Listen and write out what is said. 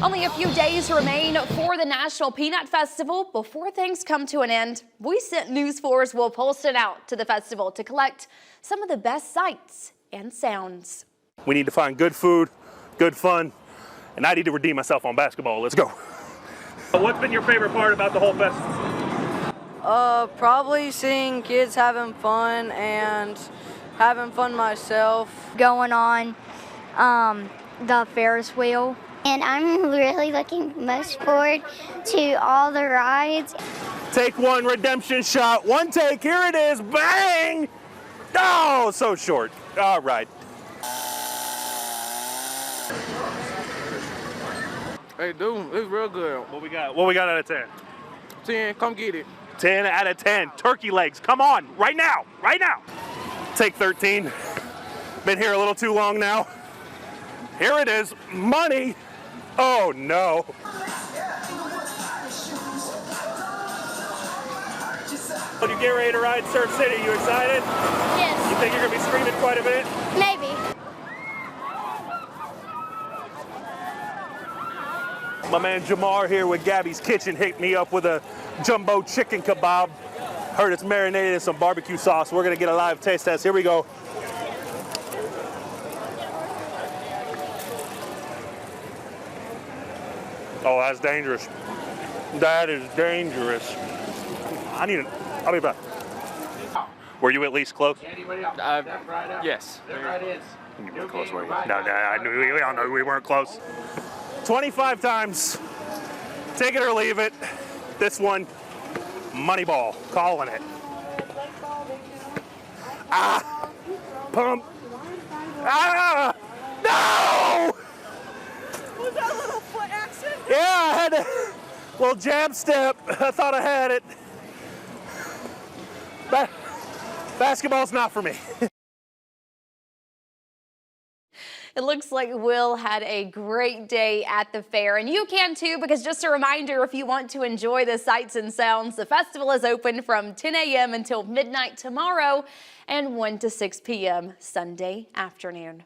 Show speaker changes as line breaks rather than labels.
Only a few days remain for the National Peanut Festival before things come to an end. We sent News 4's Will Polston out to the festival to collect some of the best sights and sounds.
We need to find good food, good fun, and I need to redeem myself on basketball. Let's go. What's been your favorite part about the whole festival?
Probably seeing kids having fun and having fun myself.
Going on the Ferris wheel.
And I'm really looking most forward to all the rides.
Take one, redemption shot, one take, here it is, bang! Oh, so short. All right.
Hey, dude, it's real good.
What we got out of 10?
10, come get it.
10 out of 10. Turkey legs, come on, right now, right now. Take 13. Been here a little too long now. Here it is, money. Oh no. When you get ready to ride Surf City, you excited?
Yes.
You think you're gonna be screaming quite a bit?
Maybe.
My man Jamar here with Gabby's Kitchen hit me up with a jumbo chicken kebab. Heard it's marinated in some barbecue sauce. We're gonna get a live taste test. Here we go. Oh, that's dangerous. That is dangerous. I'll be back. Were you at least close?
Yes.
You were close, were you? No, we all know we weren't close. 25 times. Take it or leave it. This one, Moneyball, calling it. Ah! Pump! Ah! No!
Was that a little foot action?
Yeah, I had a little jab step. I thought I had it. Basketball's not for me.
It looks like Will had a great day at the fair, and you can too, because just a reminder, if you want to enjoy the sights and sounds, the festival is open from 10 a.m. until midnight tomorrow and 1 to 6 p.m. Sunday afternoon.